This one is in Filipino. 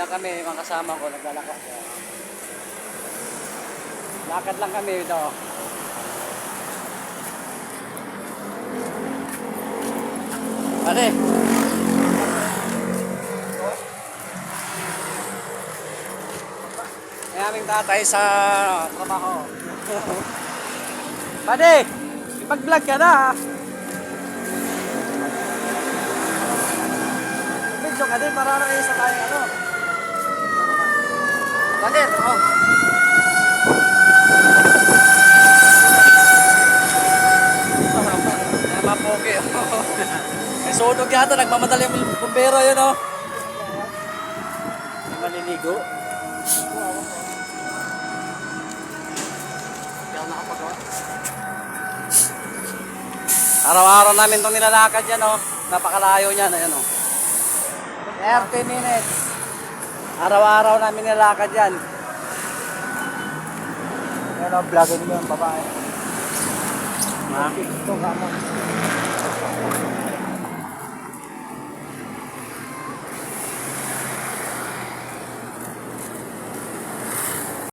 Diyan kami, mga kasama ko, naglalakad. Lakad lang kami ito. Pare. May aming tatay sa trabaho. Pare, ipag-vlog ka na. Video ka din, para na sa tayo ano. Pare, oh. Mapogi. May sunog yata, nagmamadali yung bumbero yun, oh. May maliligo. Araw-araw namin itong nilalakad yan, oh. Napakalayo niyan, ayan, oh. 30 minutes. Araw-araw namin nilalakad yan. Ayan o, vlogger nyo yung babae. Ha? Ito, kamo.